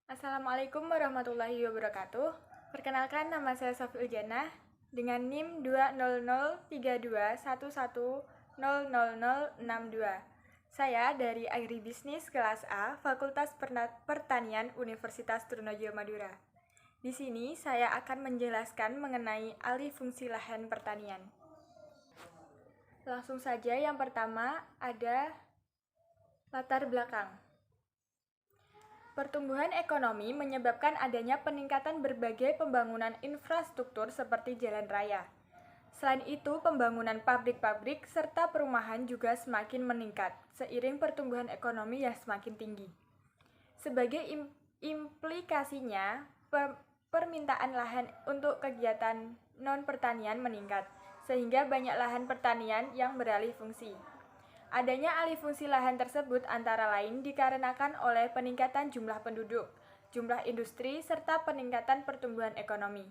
Assalamualaikum warahmatullahi wabarakatuh. Perkenalkan, nama saya Sofi Uljana dengan NIM 2003211000062. Saya dari Agribisnis kelas A, Fakultas Pertanian Universitas Trunojoyo Madura. Di sini saya akan menjelaskan mengenai alih fungsi lahan pertanian. Langsung saja, yang pertama ada latar belakang. Pertumbuhan ekonomi menyebabkan adanya peningkatan berbagai pembangunan infrastruktur seperti jalan raya. Selain itu, pembangunan pabrik-pabrik serta perumahan juga semakin meningkat seiring pertumbuhan ekonomi yang semakin tinggi. Sebagai implikasinya, permintaan lahan untuk kegiatan non-pertanian meningkat, sehingga banyak lahan pertanian yang beralih fungsi. Adanya alih fungsi lahan tersebut antara lain dikarenakan oleh peningkatan jumlah penduduk, jumlah industri, serta peningkatan pertumbuhan ekonomi.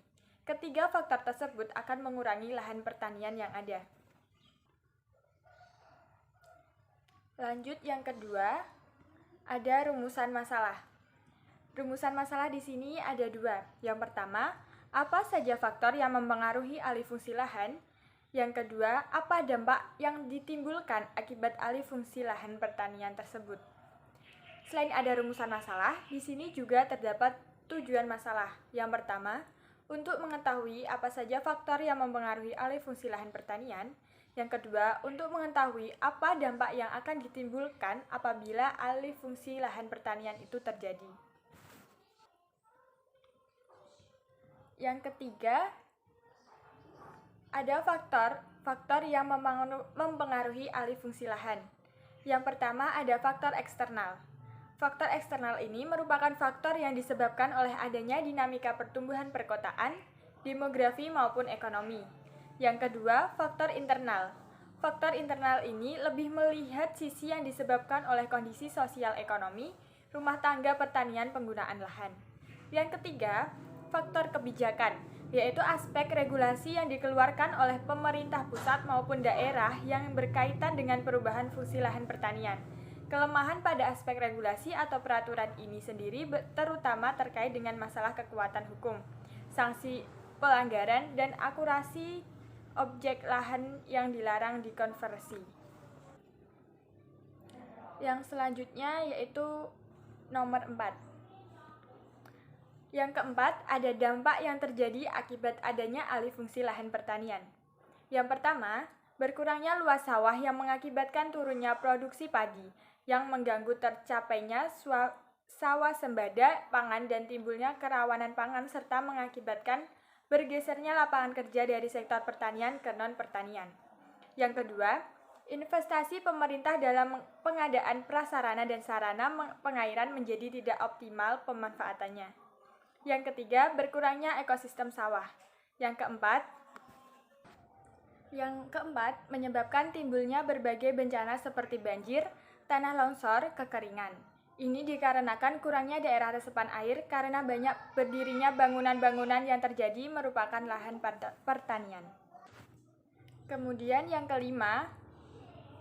Ketiga faktor tersebut akan mengurangi lahan pertanian yang ada. Lanjut, yang kedua, ada rumusan masalah. Rumusan masalah di sini ada dua. Yang pertama, apa saja faktor yang mempengaruhi alih fungsi lahan? Yang kedua, apa dampak yang ditimbulkan akibat alih fungsi lahan pertanian tersebut? Selain ada rumusan masalah, di sini juga terdapat tujuan masalah. Yang pertama, untuk mengetahui apa saja faktor yang mempengaruhi alih fungsi lahan pertanian. Yang kedua, untuk mengetahui apa dampak yang akan ditimbulkan apabila alih fungsi lahan pertanian itu terjadi. Yang ketiga, ada faktor yang mempengaruhi alih fungsi lahan. Yang pertama ada faktor eksternal. Faktor eksternal ini merupakan faktor yang disebabkan oleh adanya dinamika pertumbuhan perkotaan, demografi maupun ekonomi. Yang kedua, faktor internal. Faktor internal ini lebih melihat sisi yang disebabkan oleh kondisi sosial ekonomi, rumah tangga, pertanian, penggunaan lahan. Yang ketiga, faktor kebijakan, yaitu aspek regulasi yang dikeluarkan oleh pemerintah pusat maupun daerah yang berkaitan dengan perubahan fungsi lahan pertanian. Kelemahan pada aspek regulasi atau peraturan ini sendiri terutama terkait dengan masalah kekuatan hukum, sanksi pelanggaran, dan akurasi objek lahan yang dilarang dikonversi. Yang selanjutnya yaitu nomor 4. Yang keempat, ada dampak yang terjadi akibat adanya alih fungsi lahan pertanian. Yang pertama, berkurangnya luas sawah yang mengakibatkan turunnya produksi padi, yang mengganggu tercapainya sawah sembada pangan dan timbulnya kerawanan pangan serta mengakibatkan bergesernya lapangan kerja dari sektor pertanian ke non-pertanian. Yang kedua, investasi pemerintah dalam pengadaan prasarana dan sarana pengairan menjadi tidak optimal pemanfaatannya. Yang ketiga, berkurangnya ekosistem sawah. Yang keempat, menyebabkan timbulnya berbagai bencana seperti banjir, tanah longsor, kekeringan. Ini dikarenakan kurangnya daerah resepan air karena banyak berdirinya bangunan-bangunan yang terjadi merupakan lahan pertanian. Kemudian yang kelima,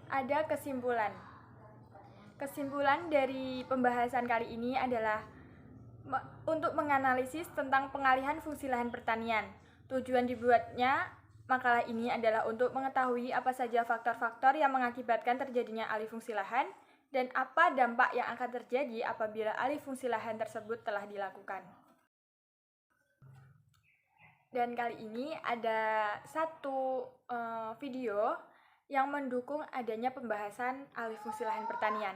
ada kesimpulan. Kesimpulan dari pembahasan kali ini adalah untuk menganalisis tentang pengalihan fungsi lahan pertanian. Tujuan dibuatnya makalah ini adalah untuk mengetahui apa saja faktor-faktor yang mengakibatkan terjadinya alih fungsi lahan dan apa dampak yang akan terjadi apabila alih fungsi lahan tersebut telah dilakukan. Dan kali ini ada satu video yang mendukung adanya pembahasan alih fungsi lahan pertanian.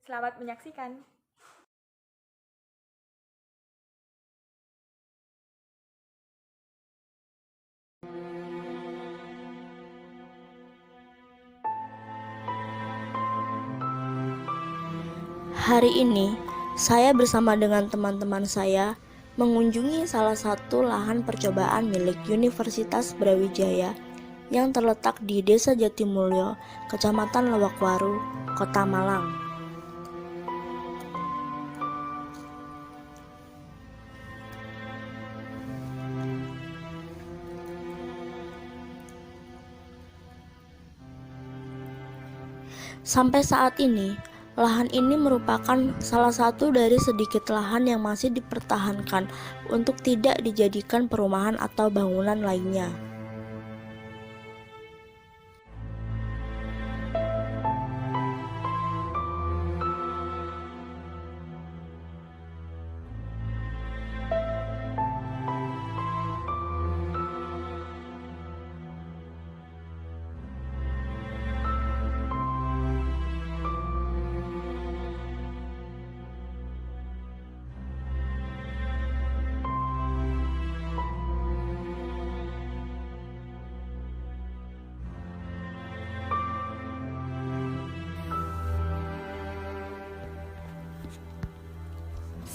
Selamat menyaksikan. Hari ini, saya bersama dengan teman-teman saya mengunjungi salah satu lahan percobaan milik Universitas Brawijaya yang terletak di Desa Jatimulyo, Kecamatan Lewakwaru, Kota Malang. Sampai saat ini, Lahan ini merupakan salah satu dari sedikit lahan yang masih dipertahankan untuk tidak dijadikan perumahan atau bangunan lainnya.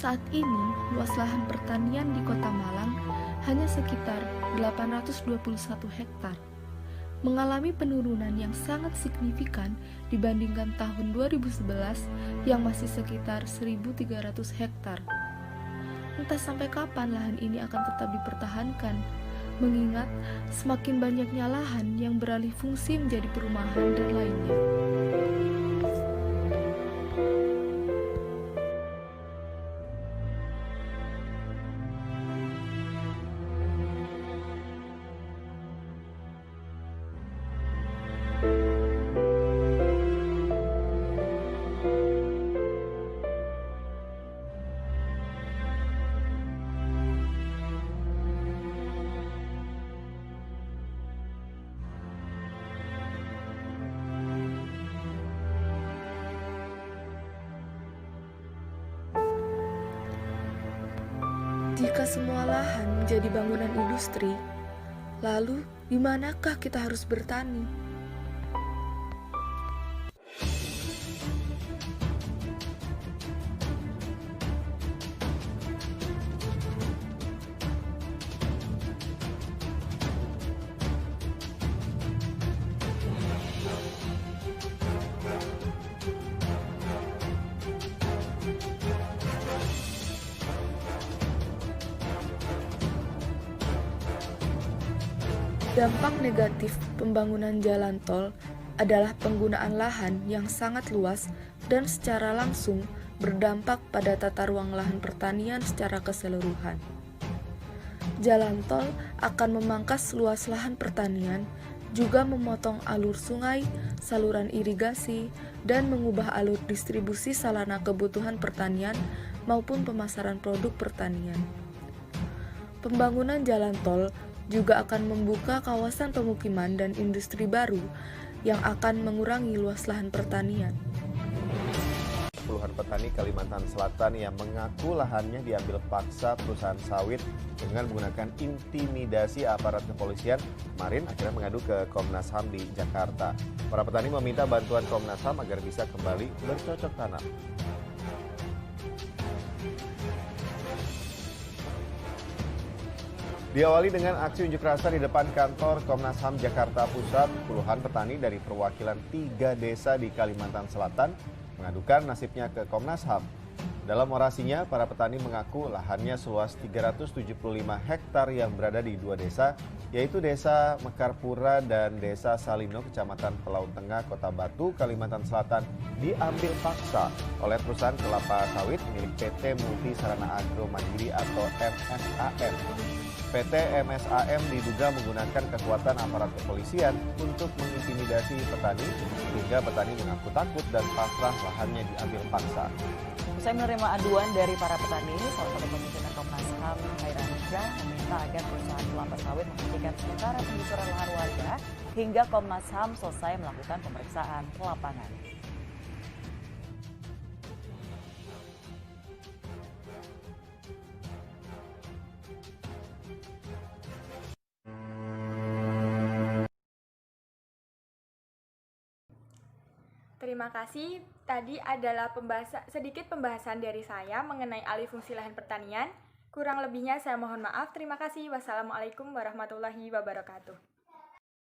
Saat ini, luas lahan pertanian di Kota Malang hanya sekitar 821 hektar, mengalami penurunan yang sangat signifikan dibandingkan tahun 2011 yang masih sekitar 1.300 hektar. Entah sampai kapan lahan ini akan tetap dipertahankan, mengingat semakin banyaknya lahan yang beralih fungsi menjadi perumahan dan lainnya. Jika semua lahan menjadi bangunan industri, lalu di manakah kita harus bertani? Dampak negatif pembangunan jalan tol adalah penggunaan lahan yang sangat luas dan secara langsung berdampak pada tata ruang lahan pertanian secara keseluruhan. Jalan tol akan memangkas luas lahan pertanian, juga memotong alur sungai, saluran irigasi, dan mengubah alur distribusi sarana kebutuhan pertanian maupun pemasaran produk pertanian. Pembangunan jalan tol juga akan membuka kawasan pemukiman dan industri baru yang akan mengurangi luas lahan pertanian. Puluhan petani Kalimantan Selatan yang mengaku lahannya diambil paksa perusahaan sawit dengan menggunakan intimidasi aparat kepolisian kemarin akhirnya mengadu ke Komnas HAM di Jakarta. Para petani meminta bantuan Komnas HAM agar bisa kembali bercocok tanam. Diawali dengan aksi unjuk rasa di depan kantor Komnas HAM Jakarta Pusat, puluhan petani dari perwakilan 3 desa di Kalimantan Selatan mengadukan nasibnya ke Komnas HAM. Dalam orasinya, para petani mengaku lahannya seluas 375 hektar yang berada di 2 desa, yaitu Desa Mekarpura dan Desa Salino, Kecamatan Pelaut Tengah, Kota Batu, Kalimantan Selatan, diambil paksa oleh perusahaan kelapa sawit milik PT Multi Sarana Agro Mandiri atau MSAM. PT MSAM diduga menggunakan kekuatan aparat kepolisian untuk mengintimidasi petani, sehingga petani mengaku takut dan pasrah lahannya diambil paksa. Usai menerima aduan dari para petani, salah satu komisioner Komnas HAM, Hairansyah, meminta agar perusahaan kelapa sawit menghentikan sementara penggusuran lahan warga hingga Komnas HAM selesai melakukan pemeriksaan ke lapangan. Terima kasih. Tadi adalah sedikit pembahasan dari saya mengenai alih fungsi lahan pertanian. Kurang lebihnya saya mohon maaf. Terima kasih. Wassalamualaikum warahmatullahi wabarakatuh.